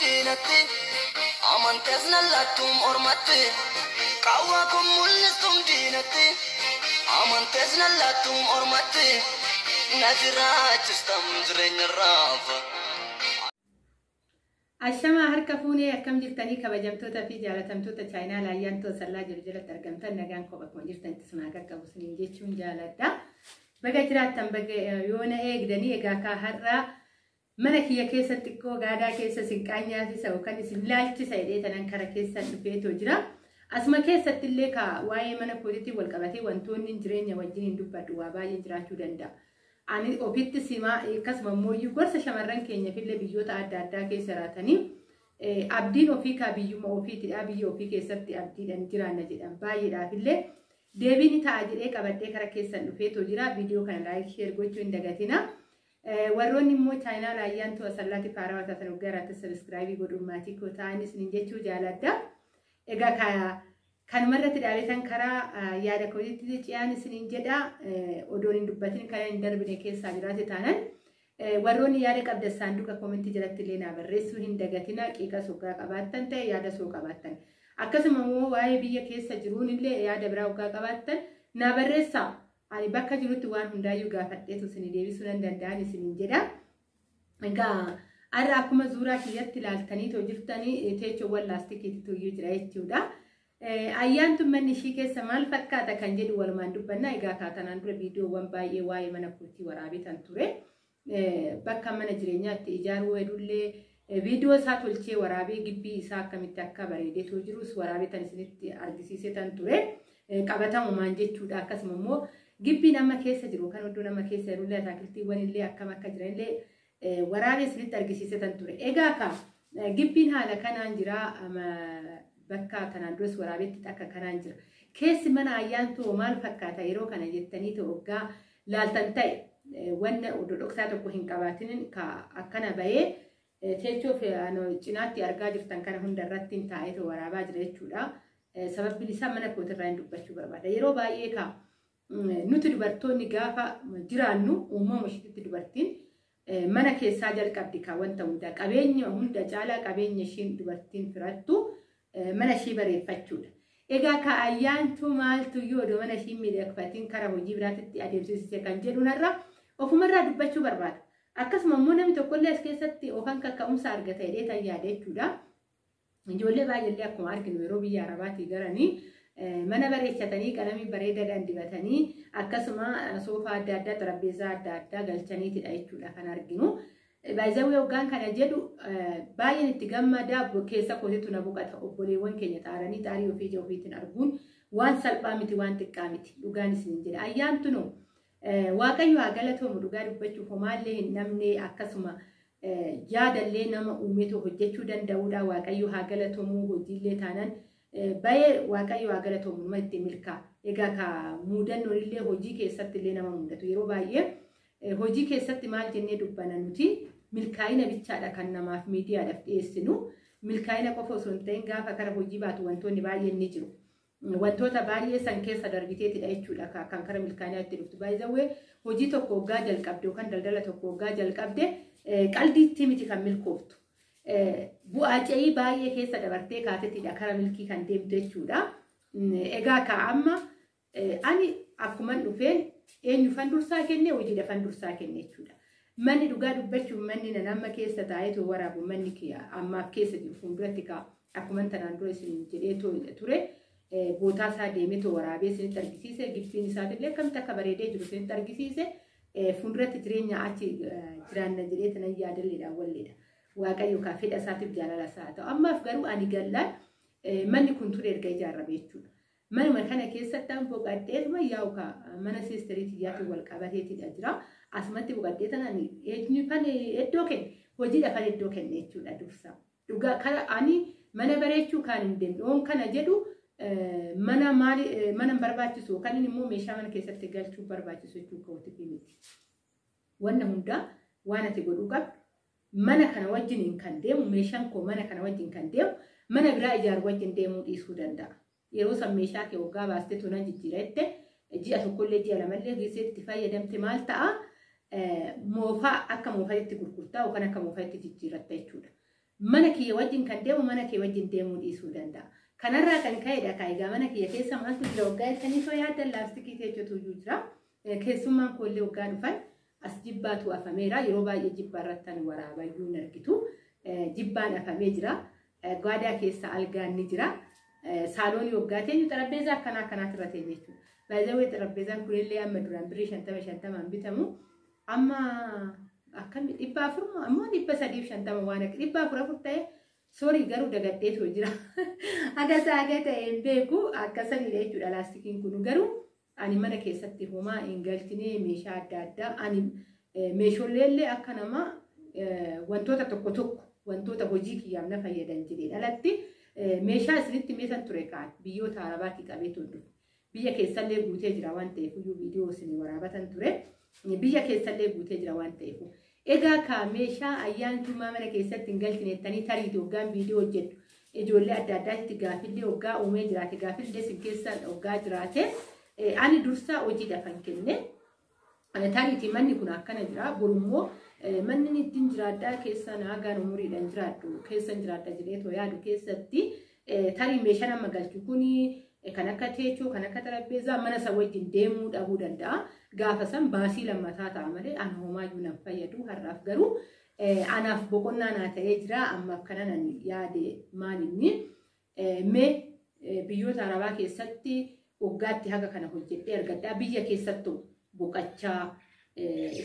دينتي أمن تزنلتم أرمتي قواكم ملستم دينتي أمن تزنلتم أرمتي نزرات استمزرين الرافة الشمع هركفوني كم جرتني كبجمتوتا في جالتمتوتا تشاينا لا ينتو سلا جرجلة ترجمتا نجان كوبك مجرتن تسمع كبوسنين جيشون جالتا بقى جراتم بقى يونا دني إجاكا هرّا منك هي كيسة تكو قادا كيسة سنكانيا في سوكان سملاج تساعدي تنانكرا كيسة نبيتو جرا أسمع كيسة تلقى واي منا كوريتي والكباتي وانتون نجرين يوجين دبّت واباي جراتو دندا أنا أوبيت سيما كسب مويو قرص شمران كينيا في اللي بيجوت عددا كيسة راتني أبدين أوفيكا بيجو ما أوفيت أبي أوفيك كيسة أبدين أنجرا نجد باي دا في اللي ديبيني تاجر كباتي كرا كيسة نبيتو جرا فيديو كان لايك شير قوتشو إندقاتنا warroonni immoo chaayinaal ayyaantu asallati faaraa taatan uggaraatti subscribe godhuun maatii koo ta'anis ninjechuu jaaladha. Egaa kanumarratti dhaaletan karaa yaada kootiitti ciyaanis ninjedha. Odoon hin dubbatin kan hin darbine keessaa jiraate taanan warroonni yaada qabdan saanduqa koomentii jalatti illee naa barreessuu hin dagatina. Qiiqa sogaa qabaattan ta'e yaada soo qabaattan. Akkasuma immoo waa'ee biyya keessa jiruun illee yaada biraa ogaa qabaattan naa barreessaa. Ani bakka jirutti waan hundaayyuu gaafadheetu isin deebisuu nan danda'an isinin jedha. Egaa arra akkuma suuraa kiyyatti ilaaltanii too jirtanii teechoowwan laastikiitu iyyuu jira jechuudha. Ayyaantu manni ishii keessa maal fakkaata kan jedhu walumaan dubbanna. Egaa kaatanaan dura viidiyoowwan baay'ee waa'ee mana kootii waraabitan ture. Bakka mana jireenyaatti ijaaruu hedullee viidiyoo isaa tolchee waraabee gibbii isaa akkamitti akka bareedeetoo jirus waraabitan isinitti argisiisetan ture. Qabatamumaan jechuudha. Akkasuma immoo gibbii nama keessa jiru kan oddoo nama keessa jirullee ataakiltiiwwan illee akkam akka jiranillee waraabee isinitti argisiisetan ture. Egaa gibbiin haala kanaan jira bakka kanaan duras waraabeetti akka kanaan jira. Keessi mana ayyaantuu maal fakkaata yeroo kana jettanii ta'oggaa laaltan ta'e wanna oddoo dhoksaa tokko hin qabaatinin akkana bahee teechoo cinaatti argaa jirtan kana hundarratti taa'ee waraabaa jira jechuudha. Sababbiin isaa mana kootirraa hin dubbachuu barbaada. Yeroo baay'ee nuti dubartoonni gaafa jiraannu uumama isheetti dubartiin mana keessaa jalqabdi wanta hundaa qabeenya hunda caalaa qabeenya ishiin dubartiin firattu mana ishii bareeffachuudha. Egaa ayyaantu maaltu yoo odoo mana ishii miidhagfatiin karaa hojii biraatti adeemsisee kan jedhunarra ofumarraa dubbachuu barbaada. Akkasuma immoo namni tokkollee as keessatti ofan kakka'umsa argata jedhee tan yaada jechuudha. Ijoollee baay'eellee akkuma arginu yeroo biyya arabaatii garanii mana bareechatanii qalamii bareedaadhaan dibatanii akkasuma soofaa adda addaa xarapheezaa adda addaa galchaniitidha jechuudha kan arginu. Baay'ee hoggaan kana jedhu baay'een itti gammadaa keessa kootitu na boqata. Obboleewwan keenya xaaranii xaarii ofii ija ofiitiin arguun waan salphaa miti waan xiqqaa miti dhugaan isin jedha. Ayyaantu nu waaqayyo haa galatoomu dhugaa dubbachuuf homaallee hin namne akkasuma yaadallee nama uumetu hojjechuu danda'uudha. Waaqayyo haa galatoomu hojiillee taanaan baay'ee waaqayyo haa galatoomu nama itti milkaa. Egaa muudannoon illee hojii keessatti illee nama mudatu yeroo baay'ee hojii keessatti maal jennee dubbanna nuti milkaa'ina bichaadha kan namaaf miidiyaadhaaf dhiyeessinu. Milkaa'ina qofa osoo hin ta'in gaafa kara hojii baatu wantoonni baay'een ni jiru. Wantoota baay'ee san keessa darbiteetidha jechuudha kan kara milkaa'inaa itti dhuftu. Baay'ee hojii tokko hoggaa jalqabde yookaan daldala tokko hoggaa jalqabde qalbiitti miti kan milkooftu. Bu'aa ce'ii baay'ee keessa dabartee kaatettidha kara milkii kan deemtu jechuudha. Egaa amma ani akkuman dhufeen eenyufan dursaa kenne hojiidha fan dursaa kenne jechuudha. Manni dhugaa dubbachuun manni nama keessa taa'ee waraabu manni ammaaf keessa jiru fuulduratti akkuman tanaan dura isin jedhee ture. Bootaa isaa deemee waraabee isinitti argisiise gibbiin isaatillee akkamitti akka bareedee jiru isinitti argisiise fuulduratti jireenya achi jiraanna jedhee tanan yaadalleedhaan walleedha. Waaqayyo fedha isaatiif jaalala isaa haa ta'u. Ammaaf garuu ani gallaan manni kun ture erga ijaarame jechuudha. Manuma kana keessatti an boqadheetuma yaa'u mana siistiriitii yaatu wal qabateetidha jira. Asumatti boqadhee tanaan eenyufan iddoo kenne hojiidhaafan iddoo kenne jechuudha dursa. Dhugaa kana ani mana bareechuu kan hin danda'uun kana jedhu mana barbaachisu kan inni immoo meeshaa mana keessatti galchuu barbaachisu jechuudha kootiif miti. Wanna hundaa waan ati godhuu qabdu mana kana wajjin kan deemu meeshaan koo mana kana wajjin kan deemu mana biraa ijaaru wajjin deemuu dhiisuu danda'a. Yeroo san meeshaa kee waggaa baastee tunan jijjiirette ji'a tokkollee ji'a lamallee geesseetti fayyadamte maal ta'a moofaa akka moofaatti gurgurtaa yookaan akka moofaatti jijjiiratta jechuudha. mana kiyya wajjin kan deemu mana kee wajjin deemuu dhiisuu danda'a. Kanarraa kan ka'edha kaayigaa mana kiyya keessa maaltu jira waggaa ilkanii soo yaaddan laastikii teechotu jira. Keessummaan koollee waggaa dhufan as jibbaatu afameera yeroo baay'ee jibbaa irrattan waraabayyuu hin argitu. Jibbaan afamee jira. Gaadaa keessa algaan ni jira. Saaloonii waggaa teenyu xarapheezaa akkanaa irra teenye jechuudha. Baay'ee xarapheezaan kunillee amma duraan birrii 50 bitamu. Amma akkami 400 ammoo 350 waan akka 400 ta'e sorry garuu dagaddeetu jira. Aga saagaa ta'e hin beeku akkasanidha jechuudha laastikiin kun garuu ani mana keessatti homaa hin galchine meeshaa adda addaa ani meeshooleellee akka nama wantoota tokko wantoota hojii kiyyaaf na fayyadan jedhee dhalatti meeshaa isinitti meesan ture kaan biyyoota arabaatti qabee tolchu biyya keessallee guutee jira waan ta'eef iyyuu viidiyoo isin waraabatan ture biyya keessallee guutee jira waan ta'eef egaa ka meeshaa ayyaantummaa mana keessatti hin galchinettanii tariitii hoggaan viidiyoo hojjedhu ijoollee adda addaatti gaafillee hoggaa uumee jiraate gaafillee sin keessa hoggaa jiraate ani dursaa hojiidha kan kenne tariitii manni kun akkana jira borummoo manni ittiin jiraadhaa keessa naagaan umuriidhaan jiraadhu keessa jiraadha jedhee too yaadu keessatti tarii meeshaa nama galchu kuni kan akka teechoo kan akka xarapheezaa mana isa wajjin deemuu dhabuu danda'a gaafa san baasii lammataa ta'a malee ana homaayyuu nan fayyadu har'aaf garuu anaaf boqonnaa naa ta'ee jira amma akkana nan yaade maalinni mee biyyoota arabaa keessatti waggaatti haga kana hojjedhee argadhaa biyya keessattu boqachaa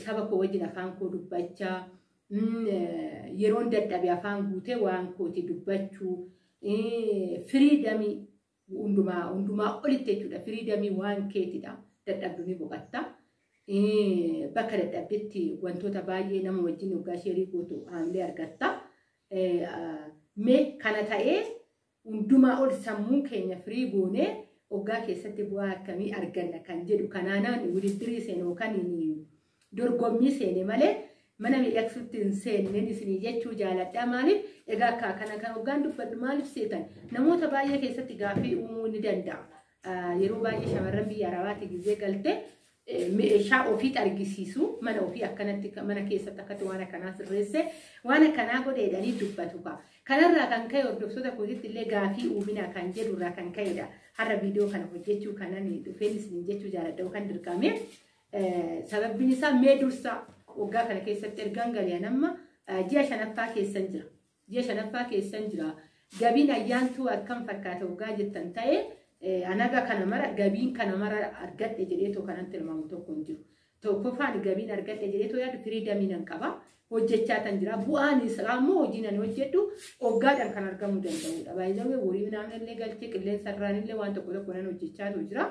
saba koo wajjin afaan koo dubbachaa yeroon dadhabe afaan guutee waan kooti dubbachuu firiidamii hundumaa olitti jechuudha firiidamii waan keetidha dadhabdu ni boqatta bakka dadhabdetti wantoota baay'ee nama wajjin waggaa sheerii gootu haamilee argatta mee kana ta'ee hundumaa ol sammuu keenya firii goonee waggaa keessatti bu'aa akkamii arganna kan jedhu kanaanaan walitti seenuu kan dorgommii seene malee mana miidhagsuutti hin seenneen isinii jechuu jaaladha maaliif egaa akka kana kan waggaan dubbadhu maaliif seetan namoota baay'ee keessatti gaaffii uumuu ni danda'a yeroo baay'ee shamarran biyya arabaatti gizee galte meeshaa ofii argisiisu mana ofii akkanatti mana keessatti akkatti waan akkanaa sirreesse waan akkanaa godheedhanii dubbatu kanarraa kan ka'e hordoftoota kootitti illee gaaffii uuminaa kan jedhurraa kan ka'edha har'a viidiyoo kana hojjechuu kanan dhufeen isin jechuu jaaladha kan dirqame sababbiin isaa mee dursa waggaa kana keessatti ergaan galee amma ji'a shanaffaa keessan jira gabiin ayyaantuu akkam fakkaata waggaa jettan ta'e anaga kana mara gabiin kana mara argadhe jedheetoo kanan tilmaamu tokko hin jiru tokkoffaan gabiin argadhe jedheetoo yaadu firiidamii nan qaba hojjechaa tan jira bu'aan isaa immoo hojii nan hojjedhu waggaadhaan kan argamuu danda'udha baay'ee horii naannollee galchee qilleensa irraanillee waan tokko nan hojjechaatu jira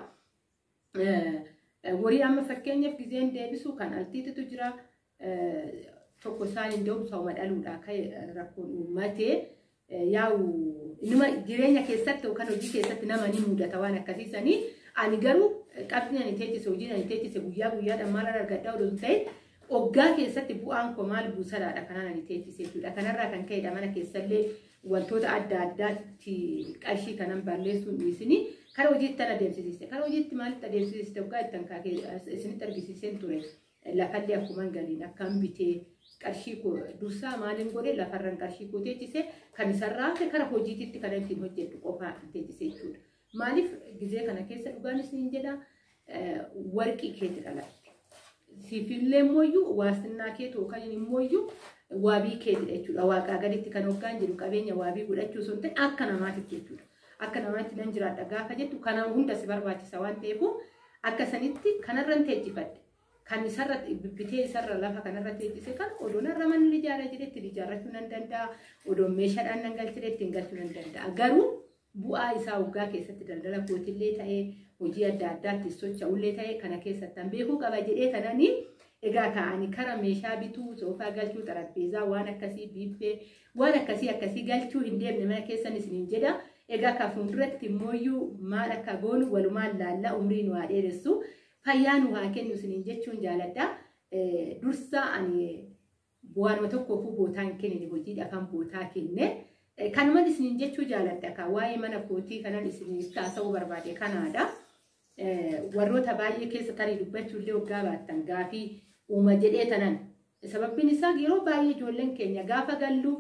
horii amma fakkeenyaaf gizeen deebisu kan altiititu jira tokko isaan hin deemu sauma dhaluudha akka rakkoon uummatee yaa'u inuma jireenya keessatti yookaan hojii keessatti nama ni mudata waan akkasiisanii ani garuu qabni ani teechise hojii ani teechise guyyaadhaan maal argadhaa odoo ta'e waggaa keessatti bu'aan koo maal buusalaadha kanaan ani teechise jechuudha kanarraa kan ka'edha mana keessallee wantoota adda addaatti qarshii kanan balleessuun dhiisini kara hojiitti an adeemsisiiste kara hojiitti maalitti adeemsisiiste waggaa ittan kaakee isinitti argisiiseen ture lafallee akkuma galiin akkam bitee qarshii koo dursaa maaliin godhe lafarran qarshii koo teechise kan isarraa kara hojiititti kan ittiin hojjedhu qofaa teechise jechuudha. Maaliif gizee kana keessa dhugaan isin jedha warqii keeti dhalatte. Siifillee immoo waasinnaa keetu yookaan immoo waabii keeti jechuudha. Waaqaa gaditti kan hoggaan jedhu qabeenya waabii godhachuu sun ta'e akka namaatitti jechuudha. Akka namaatti nan jiraadha gaafa jettu kana hunda si barbaachisa waan ta'eef akka sanitti kanarran teechifadhe. Kan isarra bibbitee isarra lafa kanarra teechise kan odoon irra manni ijaara jedhetti ijaarrachuu nan danda'a odoon meeshaadhaan nan galchireetti hin galchuu nan danda'a garuu bu'aa isaa waggaa keessatti daldala kootillee ta'ee hojii adda addaatti socho'ullee ta'ee kana keessatti beekuu qaba jedhee tananii egaa ka'anii kara meeshaa bituu soofaa galchuu xarapheezaa waan akkasii biiffee waan akkasii galchuu hin deemne mana keessan isiniin jedha egaa ka fuulduratti immoo maal akka goonu walumaan laallaa umriin waa dheeressu fayyaan waa kennu isiniin jechuun jaaladha dursa ani bu'aanuma tokkoofu bootaan kennine hojiidha kan bootaa kenne kanuma isiniin jechuu jaaladha ka waa'ee mana kootii kanan isiniif taasisuu barbaade kanaadha warroota baay'ee keessa tarii dubbachuullee waggaa baattan gaafii uuma jedhee tanan sababbiin isaa yeroo baay'ee ijoolleen keenya gaafa gallu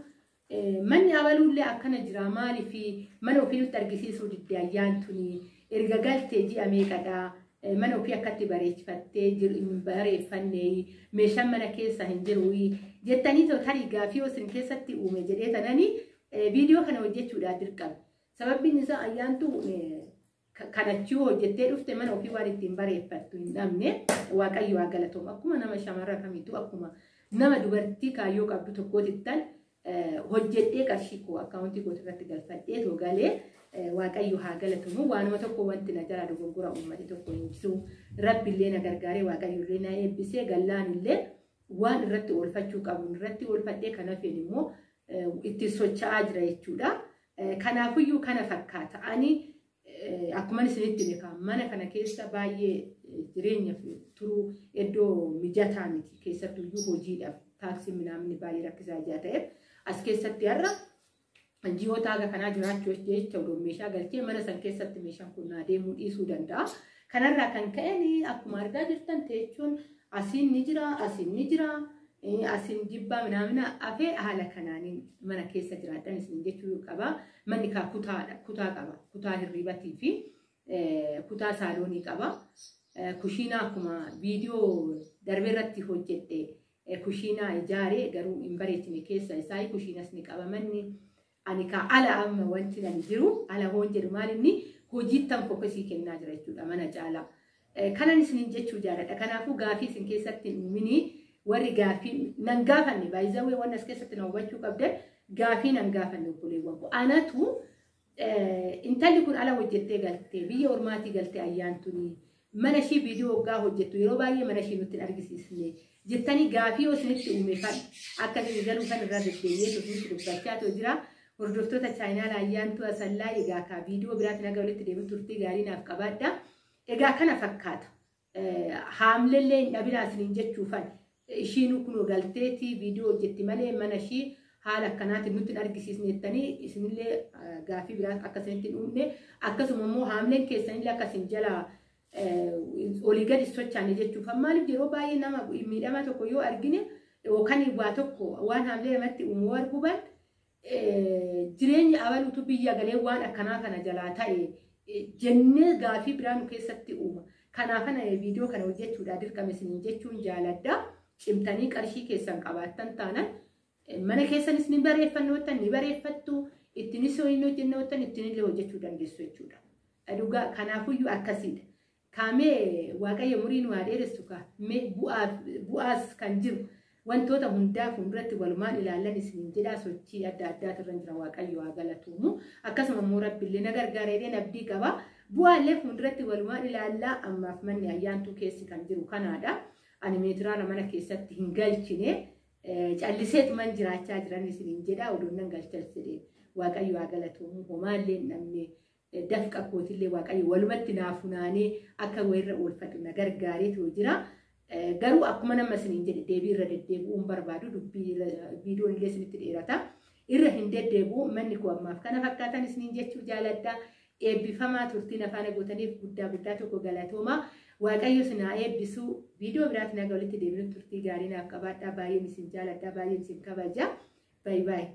manni abaluullee akkana jira maali fi mana ofii nutti argisiisuu didde ayyaantuni erga galtee ji'a meeqadhaa mana ofii akkatti bareechifattee bareeffannee meeshaan mana keessa hin jiru jettanii tarii gaafii isin keessatti uume jedhee tananii viidiyoo kana hojjechuudhaan dirqama. Sababbiin isaa ayyaantu kanachuu hojjettee dhufte mana ofii waan ittiin bareeffattu hin dhabne waaqayyo haa galatoom. Akkuma nama shamarra kamiitu akkuma nama dubartii kaayyoo qabdu tokkootittan hojjedhee qarshii koo akkaawuntii koo irratti galfadhee too galee waaqayyo haa galatumu. Waanuma tokko wanti na jala dogoggora uummati tokko hin jiru. Rabbillee na gargaaree waaqayyollee na eebbisee gallaanillee waan irratti oolfachuu qabu irratti oolfadhee kana fedhe immoo itti socho'aa jira jechuudha. Kanaafiyyuu kana fakkaata. Ani akkuma isinitti beekaa mana kana keessa baay'ee jireenya turuu iddoo mijataa miti. Keessattuu iyyuu hojiidhaaf taaksii midhaamni baay'ee rakkisaa jira ta'eef as keessatti har'a ji'oota haga kanaa jiraachuu jecha odoo meeshaa galchee mana san keessatti meeshaan kun adeemuu dhiisuu danda'a. Kanarraa kan ka'een akkuma argaa jirtan teechuun asiin ni jira, asiin ni jira, asiin jibbaa midhaamina hafee haala kanaaniin mana keessa jiraatan isin jechuu qaba. Manni kaa kutaadha, kutaa qaba, kutaa hirribatii fi kutaa saaloonii qaba. Kushiinaa akkuma viidiyoo darbee irratti hojjedhe kushiinaa ijaaree garuu hin bareechine keessa isaa kushiinas ni qaba. Manni ani kaa ala amma wanti ani jiru ala hoon jedhu maal inni hojiittan fokkasii kennaa jira jechuudha mana caalaa. Kanan isin jechuu jaaladha. Kanaafuu gaafii isin keessatti uumini warri gaafii nan gaafanne baay'izawee waan as keessatti na hubachuu qabdan gaafii nan gaafanne obboleewwan koo. Anatu intalli kun ala hojjettee galtee biyya ormaatii galtee ayyaantuni mana ishii viidiyoo waggaa hojjettu yeroo baay'ee mana ishii nutti argisiisne jettanii gaafii yoo isinitti uumeeffan akka galuu kan irraa deddeebi'ee tutuutti dubbachaa too jira. Hordoftoota chaayinaala ayyaantu asallaa egaa kaa viidiyoo biraatti naga walitti deebiin turtii gaarii naaf qabaadha. Egaa kana fakkaata. Haamlellee hin dhabinaa isiniin jechuufan ishiin kun galteetii viidiyoo hojjetti malee mana ishii haala akkanaatiin nutti argisiisne jettanii isinillee gaafii biraa akkasinitti hin uumne akkasuma immoo haamleen keessanillee akkasiin jala olii gadi sochaane jechuufan maaliif yeroo baay'ee nama miidhama tokko yoo argine yookaan waa tokko waan haamlee namatti uumuu arguban jireenya abaluutu biyya galee waan akkanaa kana jalaa ta'e jennee gaafii biraa nu keessatti uuma. Kanaaf kana viidiyoo kana hojjechuudhaan dirqame isiniin jechuun jaaladha. Cimtanii qarshii keessan qabaattan taanaan mana keessanis ni bareeffannootan ni bareeffattu ittinis ho'iin hojjennootan ittinillee hojjechuu dandeessu jechuudha. Dhugaa kanaafuyyuu akkasiidha. Kaamee waaqayyo umurii nu haa dheeressu kaa bu'aas kan jiru. Wantoota hundaa fuulduratti walumaan ilaallan isiniin jedhaa sochii adda addaatirra jira waaqayyo haa galatuumu. Akkasuma immoo rabbillee na gargaareedhaan abdii qaba. Bu'aallee fuulduratti walumaan ilaallaa ammaaf manni ayyaantuu keessi kan jiru kanaadha. Ani meetiraala mana keessatti hin galchine calliseetuman jiraachaa jiran isiniin jedhaa oduun nan galchalchidhe waaqayyo haa galatuumu. Homaallee namni dafqa kootillee waaqayyo walumatti naafunaanee akka wayirra oolfatu na gargaareetu jira. Garuu akkuma nama isiniin jedhe deebii irra deddeebi'uun barbaadu dubbii viidiyoon illee isinitti dheerata. Irra hin deddeebi'u manni koo ammaaf kana fakkaatan isiniin jechuu jaaladha. Eebbifamaa turtiin afaan gootaniif guddaa tokko galatooma. Waaqayyo isin haa eebbisu. Viidiyoo biraatti naga walitti deebiin turtii gaarii naaf qabaadha. Baay'een isin jaaladha. Baay'een isin kabaja. Bye bye.